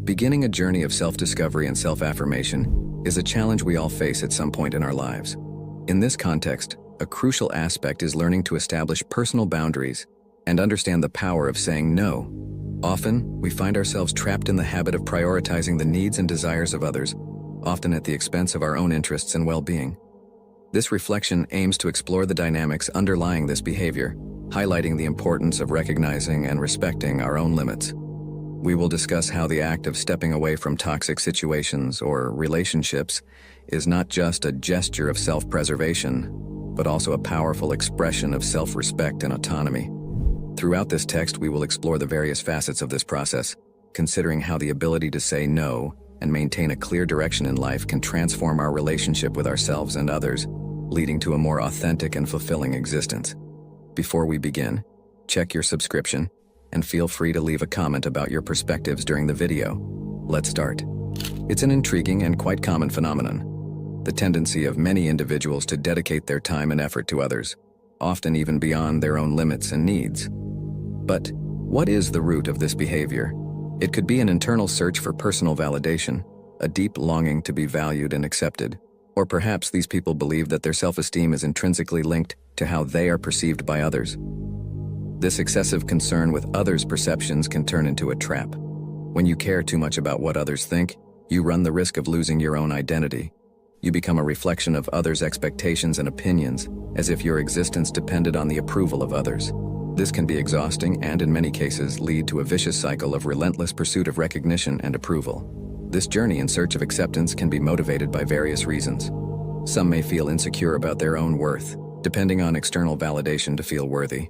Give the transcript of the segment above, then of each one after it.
Beginning a journey of self-discovery and self-affirmation is a challenge we all face at some point in our lives. In this context, a crucial aspect is learning to establish personal boundaries and understand the power of saying no. Often, we find ourselves trapped in the habit of prioritizing the needs and desires of others, often at the expense of our own interests and well-being. This reflection aims to explore the dynamics underlying this behavior, highlighting the importance of recognizing and respecting our own limits. We will discuss how the act of stepping away from toxic situations or relationships is not just a gesture of self-preservation, but also a powerful expression of self-respect and autonomy. Throughout this text, we will explore the various facets of this process, considering how the ability to say no and maintain a clear direction in life can transform our relationship with ourselves and others, leading to a more authentic and fulfilling existence. Before we begin, check your subscription and feel free to leave a comment about your perspectives during the video. Let's start. It's an intriguing and quite common phenomenon, the tendency of many individuals to dedicate their time and effort to others, often even beyond their own limits and needs. But what is the root of this behavior? It could be an internal search for personal validation, a deep longing to be valued and accepted, or perhaps these people believe that their self-esteem is intrinsically linked to how they are perceived by others. This excessive concern with others' perceptions can turn into a trap. When you care too much about what others think, you run the risk of losing your own identity. You become a reflection of others' expectations and opinions, as if your existence depended on the approval of others. This can be exhausting and, in many cases, lead to a vicious cycle of relentless pursuit of recognition and approval. This journey in search of acceptance can be motivated by various reasons. Some may feel insecure about their own worth, depending on external validation to feel worthy.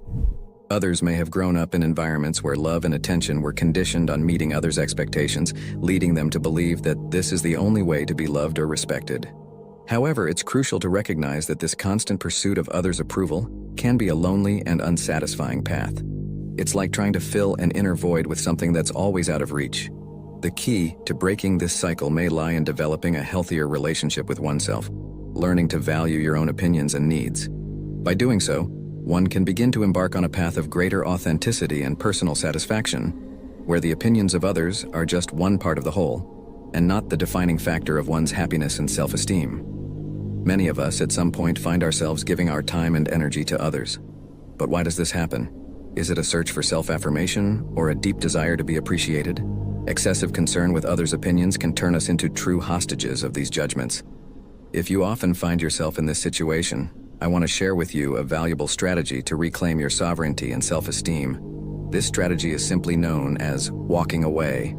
Others may have grown up in environments where love and attention were conditioned on meeting others' expectations, leading them to believe that this is the only way to be loved or respected. However, it's crucial to recognize that this constant pursuit of others' approval can be a lonely and unsatisfying path. It's like trying to fill an inner void with something that's always out of reach. The key to breaking this cycle may lie in developing a healthier relationship with oneself, learning to value your own opinions and needs. By doing so, one can begin to embark on a path of greater authenticity and personal satisfaction, where the opinions of others are just one part of the whole, and not the defining factor of one's happiness and self-esteem. Many of us at some point find ourselves giving our time and energy to others. But why does this happen? Is it a search for self-affirmation or a deep desire to be appreciated? Excessive concern with others' opinions can turn us into true hostages of these judgments. If you often find yourself in this situation, I want to share with you a valuable strategy to reclaim your sovereignty and self-esteem. This strategy is simply known as walking away.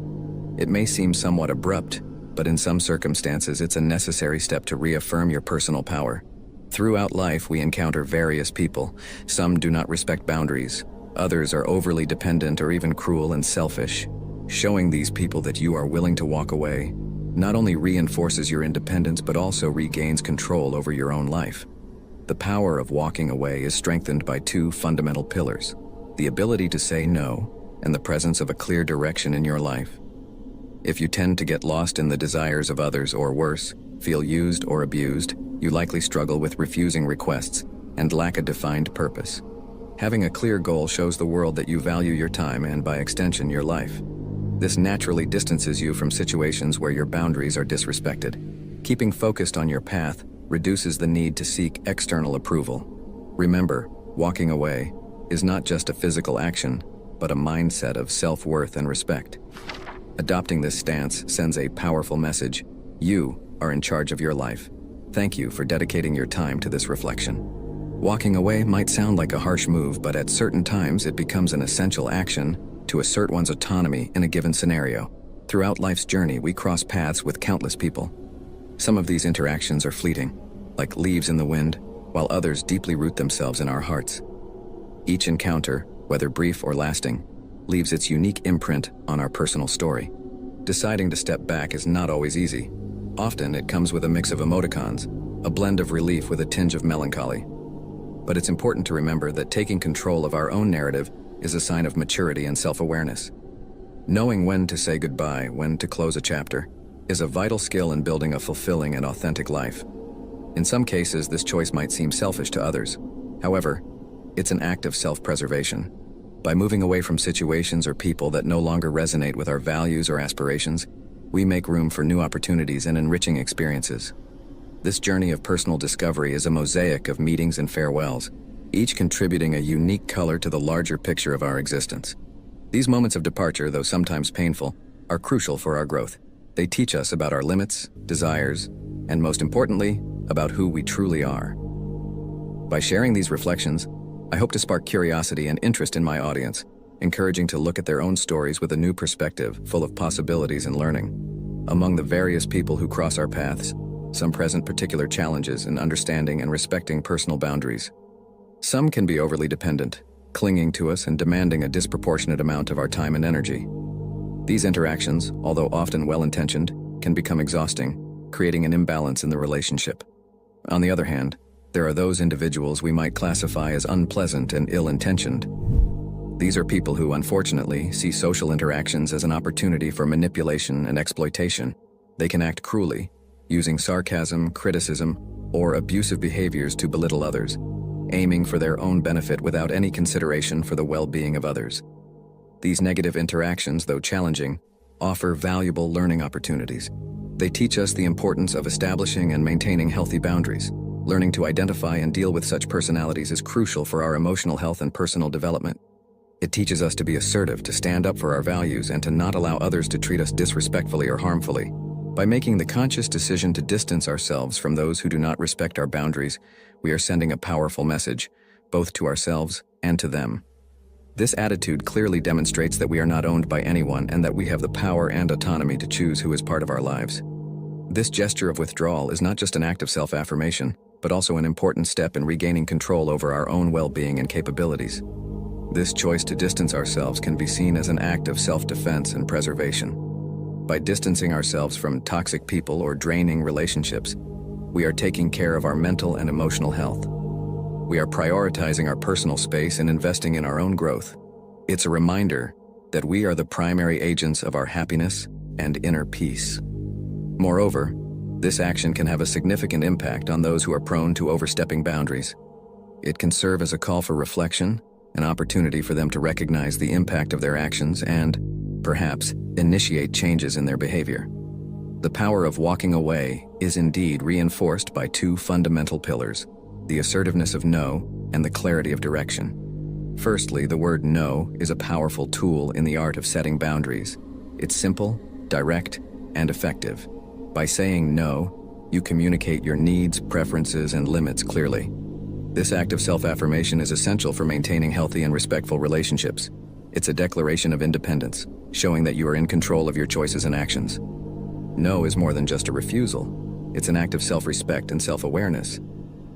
It may seem somewhat abrupt, but in some circumstances it's a necessary step to reaffirm your personal power. Throughout life, we encounter various people. Some do not respect boundaries. Others are overly dependent or even cruel and selfish. Showing these people that you are willing to walk away not only reinforces your independence but also regains control over your own life. The power of walking away is strengthened by two fundamental pillars: the ability to say no and the presence of a clear direction in your life. If you tend to get lost in the desires of others or worse, feel used or abused, you likely struggle with refusing requests and lack a defined purpose. Having a clear goal shows the world that you value your time and, by extension, your life. This naturally distances you from situations where your boundaries are disrespected. Keeping focused on your path reduces the need to seek external approval. Remember, walking away is not just a physical action, but a mindset of self-worth and respect. Adopting this stance sends a powerful message: you are in charge of your life. Thank you for dedicating your time to this reflection. Walking away might sound like a harsh move, but at certain times it becomes an essential action to assert one's autonomy in a given scenario. Throughout life's journey, we cross paths with countless people. Some of these interactions are fleeting, like leaves in the wind, while others deeply root themselves in our hearts. Each encounter, whether brief or lasting, leaves its unique imprint on our personal story. Deciding to step back is not always easy. Often it comes with a mix of emoticons, a blend of relief with a tinge of melancholy. But it's important to remember that taking control of our own narrative is a sign of maturity and self-awareness. Knowing when to say goodbye, when to close a chapter, is a vital skill in building a fulfilling and authentic life. In some cases, this choice might seem selfish to others. However, it's an act of self-preservation. By moving away from situations or people that no longer resonate with our values or aspirations, we make room for new opportunities and enriching experiences. This journey of personal discovery is a mosaic of meetings and farewells, each contributing a unique color to the larger picture of our existence. These moments of departure, though sometimes painful, are crucial for our growth. They teach us about our limits, desires, and most importantly, about who we truly are. By sharing these reflections, I hope to spark curiosity and interest in my audience, encouraging to look at their own stories with a new perspective, full of possibilities and learning. Among the various people who cross our paths, some present particular challenges in understanding and respecting personal boundaries. Some can be overly dependent, clinging to us and demanding a disproportionate amount of our time and energy. These interactions, although often well-intentioned, can become exhausting, creating an imbalance in the relationship. On the other hand, there are those individuals we might classify as unpleasant and ill-intentioned. These are people who, unfortunately, see social interactions as an opportunity for manipulation and exploitation. They can act cruelly, using sarcasm, criticism, or abusive behaviors to belittle others, aiming for their own benefit without any consideration for the well-being of others. These negative interactions, though challenging, offer valuable learning opportunities. They teach us the importance of establishing and maintaining healthy boundaries. Learning to identify and deal with such personalities is crucial for our emotional health and personal development. It teaches us to be assertive, to stand up for our values, and to not allow others to treat us disrespectfully or harmfully. By making the conscious decision to distance ourselves from those who do not respect our boundaries, we are sending a powerful message, both to ourselves and to them. This attitude clearly demonstrates that we are not owned by anyone and that we have the power and autonomy to choose who is part of our lives. This gesture of withdrawal is not just an act of self-affirmation, but also an important step in regaining control over our own well-being and capabilities. This choice to distance ourselves can be seen as an act of self-defense and preservation. By distancing ourselves from toxic people or draining relationships, we are taking care of our mental and emotional health. We are prioritizing our personal space and investing in our own growth. It's a reminder that we are the primary agents of our happiness and inner peace. Moreover, this action can have a significant impact on those who are prone to overstepping boundaries. It can serve as a call for reflection, an opportunity for them to recognize the impact of their actions and, perhaps, initiate changes in their behavior. The power of walking away is indeed reinforced by two fundamental pillars: the assertiveness of no and the clarity of direction. Firstly, the word no is a powerful tool in the art of setting boundaries. It's simple, direct, and effective. By saying no, you communicate your needs, preferences, and limits clearly. This act of self-affirmation is essential for maintaining healthy and respectful relationships. It's a declaration of independence, showing that you are in control of your choices and actions. No is more than just a refusal. It's an act of self-respect and self-awareness.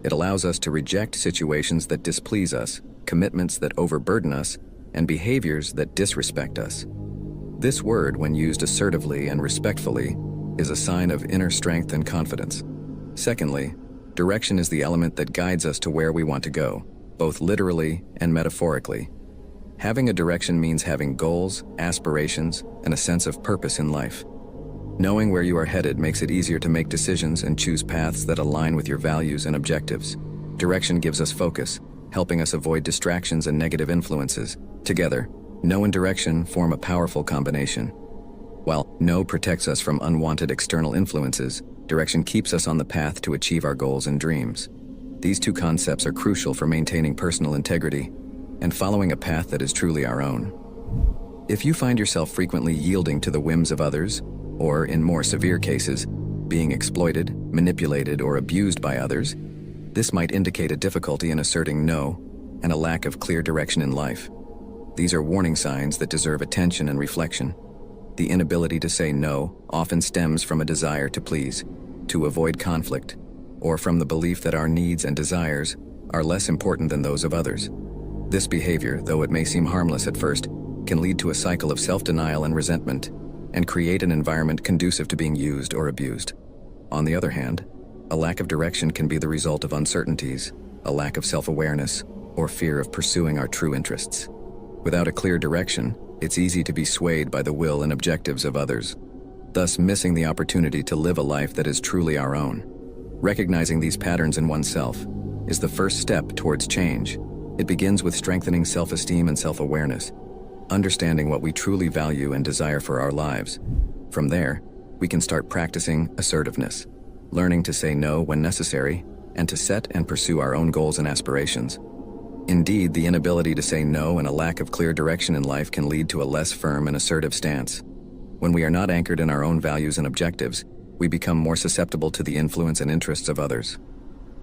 It allows us to reject situations that displease us, commitments that overburden us, and behaviors that disrespect us. This word, when used assertively and respectfully, is a sign of inner strength and confidence. Secondly, direction is the element that guides us to where we want to go, both literally and metaphorically. Having a direction means having goals, aspirations, and a sense of purpose in life. Knowing where you are headed makes it easier to make decisions and choose paths that align with your values and objectives. Direction gives us focus, helping us avoid distractions and negative influences. Together, no and direction form a powerful combination. While no protects us from unwanted external influences, direction keeps us on the path to achieve our goals and dreams. These two concepts are crucial for maintaining personal integrity and following a path that is truly our own. If you find yourself frequently yielding to the whims of others, or in more severe cases, being exploited, manipulated, or abused by others, this might indicate a difficulty in asserting no and a lack of clear direction in life. These are warning signs that deserve attention and reflection. The inability to say no often stems from a desire to please, to avoid conflict, or from the belief that our needs and desires are less important than those of others. This behavior, though it may seem harmless at first, can lead to a cycle of self-denial and resentment, and create an environment conducive to being used or abused. On the other hand, a lack of direction can be the result of uncertainties, a lack of self-awareness, or fear of pursuing our true interests. Without a clear direction, it's easy to be swayed by the will and objectives of others, thus missing the opportunity to live a life that is truly our own. Recognizing these patterns in oneself is the first step towards change, It begins with strengthening self-esteem and self-awareness, understanding what we truly value and desire for our lives. From there, we can start practicing assertiveness, learning to say no when necessary, and to set and pursue our own goals and aspirations. Indeed, the inability to say no and a lack of clear direction in life can lead to a less firm and assertive stance. When we are not anchored in our own values and objectives, we become more susceptible to the influence and interests of others.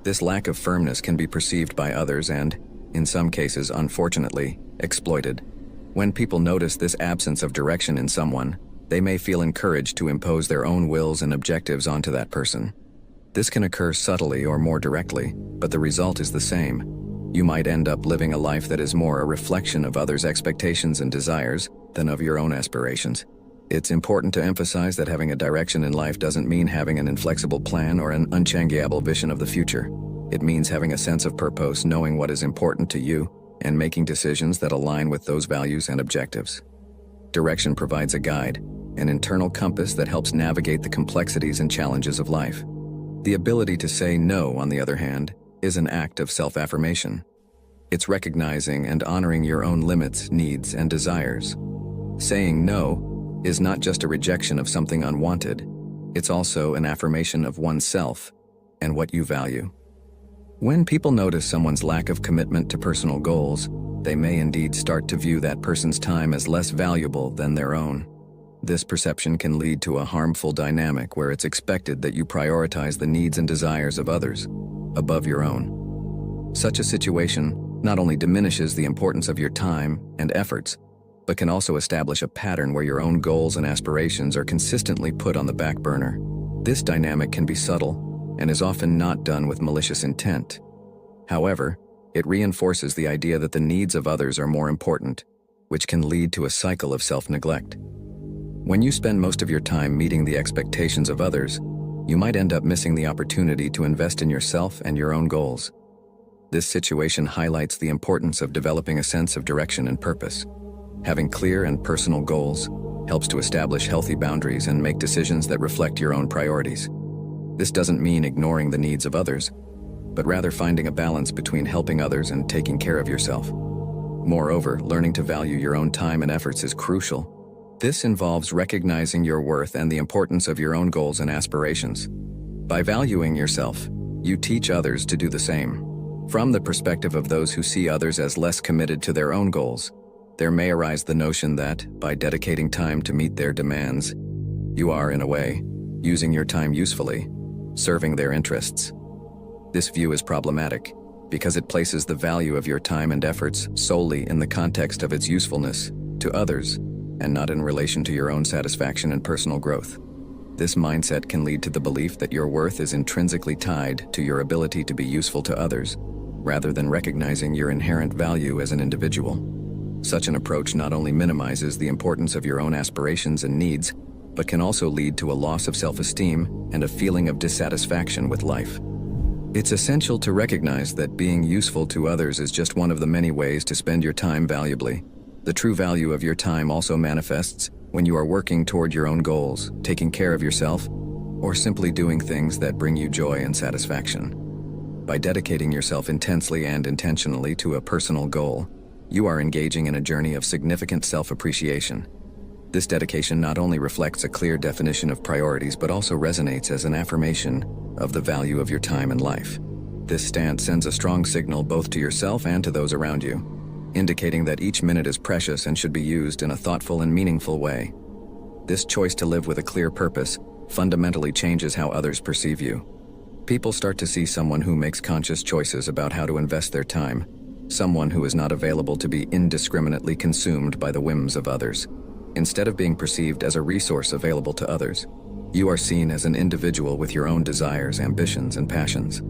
This lack of firmness can be perceived by others and, in some cases, unfortunately, exploited. When people notice this absence of direction in someone, they may feel encouraged to impose their own wills and objectives onto that person. This can occur subtly or more directly, but the result is the same. You might end up living a life that is more a reflection of others' expectations and desires than of your own aspirations. It's important to emphasize that having a direction in life doesn't mean having an inflexible plan or an unchangeable vision of the future. It means having a sense of purpose, knowing what is important to you, and making decisions that align with those values and objectives. Direction provides a guide, an internal compass that helps navigate the complexities and challenges of life. The ability to say no, on the other hand, is an act of self-affirmation. It's recognizing and honoring your own limits, needs, and desires. Saying no is not just a rejection of something unwanted, it's also an affirmation of oneself and what you value. When people notice someone's lack of commitment to personal goals, they may indeed start to view that person's time as less valuable than their own. This perception can lead to a harmful dynamic where it's expected that you prioritize the needs and desires of others above your own. Such a situation not only diminishes the importance of your time and efforts, but can also establish a pattern where your own goals and aspirations are consistently put on the back burner. This dynamic can be subtle and is often not done with malicious intent. However, it reinforces the idea that the needs of others are more important, which can lead to a cycle of self-neglect. When you spend most of your time meeting the expectations of others, you might end up missing the opportunity to invest in yourself and your own goals. This situation highlights the importance of developing a sense of direction and purpose. Having clear and personal goals helps to establish healthy boundaries and make decisions that reflect your own priorities. This doesn't mean ignoring the needs of others, but rather finding a balance between helping others and taking care of yourself. Moreover, learning to value your own time and efforts is crucial. This involves recognizing your worth and the importance of your own goals and aspirations. By valuing yourself, you teach others to do the same. From the perspective of those who see others as less committed to their own goals, there may arise the notion that, by dedicating time to meet their demands, you are, in a way, using your time usefully, serving their interests. This view is problematic because it places the value of your time and efforts solely in the context of its usefulness to others and not in relation to your own satisfaction and personal growth. This mindset can lead to the belief that your worth is intrinsically tied to your ability to be useful to others, rather than recognizing your inherent value as an individual. Such an approach not only minimizes the importance of your own aspirations and needs, but can also lead to a loss of self-esteem and a feeling of dissatisfaction with life. It's essential to recognize that being useful to others is just one of the many ways to spend your time valuably. The true value of your time also manifests when you are working toward your own goals, taking care of yourself, or simply doing things that bring you joy and satisfaction. By dedicating yourself intensely and intentionally to a personal goal, you are engaging in a journey of significant self-appreciation. This dedication not only reflects a clear definition of priorities but also resonates as an affirmation of the value of your time and life. This stance sends a strong signal both to yourself and to those around you, indicating that each minute is precious and should be used in a thoughtful and meaningful way. This choice to live with a clear purpose fundamentally changes how others perceive you. People start to see someone who makes conscious choices about how to invest their time, someone who is not available to be indiscriminately consumed by the whims of others. Instead of being perceived as a resource available to others, you are seen as an individual with your own desires, ambitions, and passions.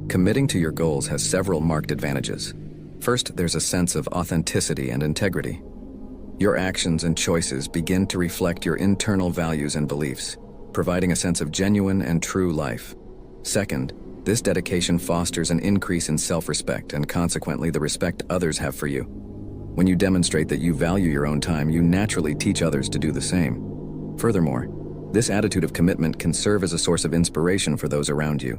Committing to your goals has several marked advantages. First, there's a sense of authenticity and integrity. Your actions and choices begin to reflect your internal values and beliefs, providing a sense of genuine and true life. Second, this dedication fosters an increase in self-respect and consequently the respect others have for you. When you demonstrate that you value your own time, you naturally teach others to do the same. Furthermore, this attitude of commitment can serve as a source of inspiration for those around you.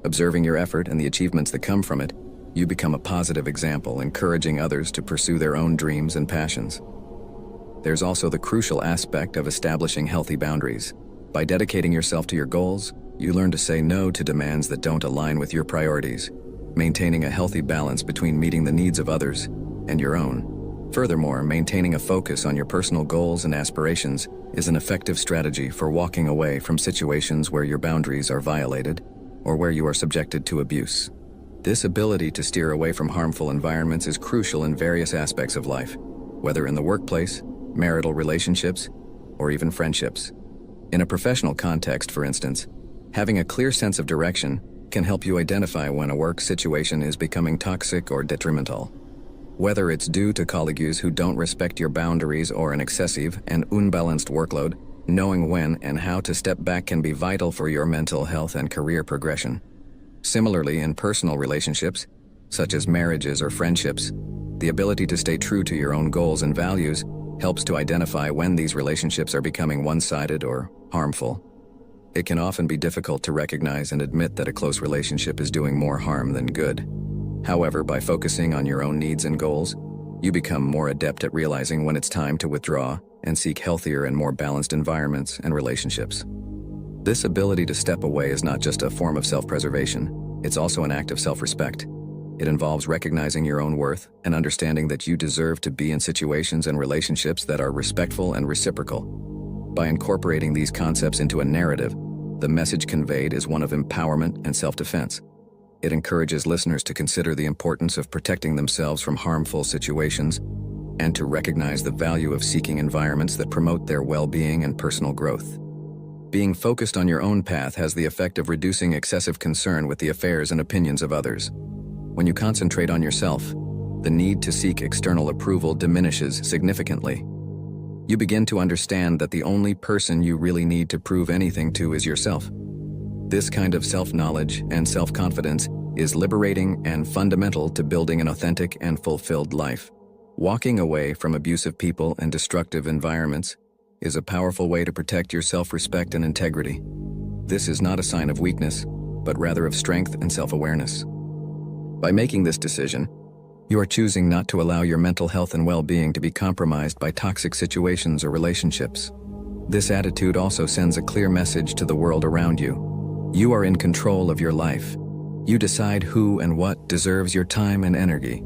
Observing your effort and the achievements that come from it, You become a positive example, encouraging others to pursue their own dreams and passions. There's also the crucial aspect of establishing healthy boundaries. By dedicating yourself to your goals, you learn to say no to demands that don't align with your priorities, maintaining a healthy balance between meeting the needs of others and your own. Furthermore, maintaining a focus on your personal goals and aspirations is an effective strategy for walking away from situations where your boundaries are violated or where you are subjected to abuse. This ability to steer away from harmful environments is crucial in various aspects of life, whether in the workplace, marital relationships, or even friendships. In a professional context, for instance, having a clear sense of direction can help you identify when a work situation is becoming toxic or detrimental. Whether it's due to colleagues who don't respect your boundaries or an excessive and unbalanced workload, knowing when and how to step back can be vital for your mental health and career progression. Similarly, in personal relationships, such as marriages or friendships, the ability to stay true to your own goals and values helps to identify when these relationships are becoming one-sided or harmful. It can often be difficult to recognize and admit that a close relationship is doing more harm than good. However, by focusing on your own needs and goals, you become more adept at realizing when it's time to withdraw and seek healthier and more balanced environments and relationships. This ability to step away is not just a form of self-preservation, it's also an act of self-respect. It involves recognizing your own worth and understanding that you deserve to be in situations and relationships that are respectful and reciprocal. By incorporating these concepts into a narrative, the message conveyed is one of empowerment and self-defense. It encourages listeners to consider the importance of protecting themselves from harmful situations and to recognize the value of seeking environments that promote their well-being and personal growth. Being focused on your own path has the effect of reducing excessive concern with the affairs and opinions of others. When you concentrate on yourself, the need to seek external approval diminishes significantly. You begin to understand that the only person you really need to prove anything to is yourself. This kind of self-knowledge and self-confidence is liberating and fundamental to building an authentic and fulfilled life. Walking away from abusive people and destructive environments is a powerful way to protect your self-respect and integrity. This is not a sign of weakness, but rather of strength and self-awareness. By making this decision, you are choosing not to allow your mental health and well-being to be compromised by toxic situations or relationships. This attitude also sends a clear message to the world around you. You are in control of your life. You decide who and what deserves your time and energy.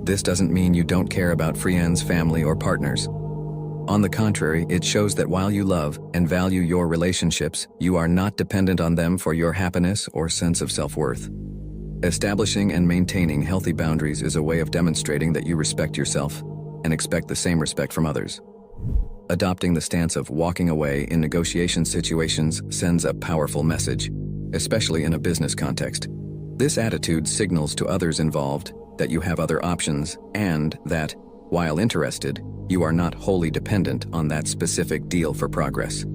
This doesn't mean you don't care about friends, family, or partners. On the contrary, it shows that while you love and value your relationships, you are not dependent on them for your happiness or sense of self-worth. Establishing and maintaining healthy boundaries is a way of demonstrating that you respect yourself and expect the same respect from others. Adopting the stance of walking away in negotiation situations sends a powerful message, especially in a business context. This attitude signals to others involved that you have other options and that, while interested, you are not wholly dependent on that specific deal for progress.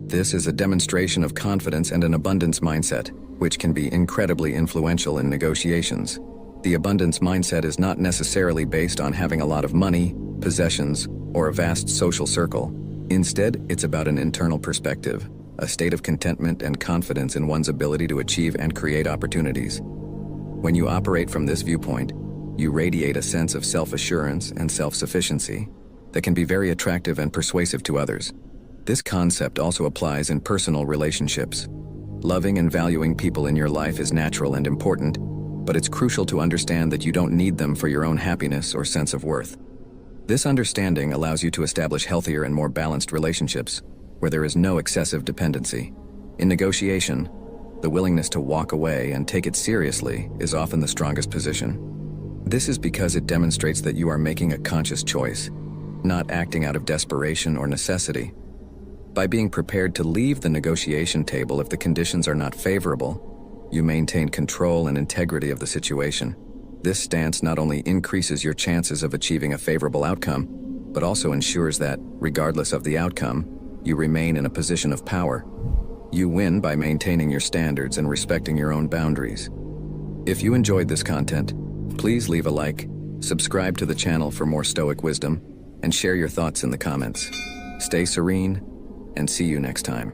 This is a demonstration of confidence and an abundance mindset, which can be incredibly influential in negotiations. The abundance mindset is not necessarily based on having a lot of money, possessions, or a vast social circle. Instead, it's about an internal perspective, a state of contentment and confidence in one's ability to achieve and create opportunities. When you operate from this viewpoint, you radiate a sense of self-assurance and self-sufficiency that can be very attractive and persuasive to others. This concept also applies in personal relationships. Loving and valuing people in your life is natural and important, but it's crucial to understand that you don't need them for your own happiness or sense of worth. This understanding allows you to establish healthier and more balanced relationships, where there is no excessive dependency. In negotiation, the willingness to walk away and take it seriously is often the strongest position. This is because it demonstrates that you are making a conscious choice, not acting out of desperation or necessity. By being prepared to leave the negotiation table if the conditions are not favorable, you maintain control and integrity of the situation. This stance not only increases your chances of achieving a favorable outcome, but also ensures that, regardless of the outcome, you remain in a position of power. You win by maintaining your standards and respecting your own boundaries. If you enjoyed this content, please leave a like, subscribe to the channel for more Stoic wisdom, and share your thoughts in the comments. Stay serene, and see you next time.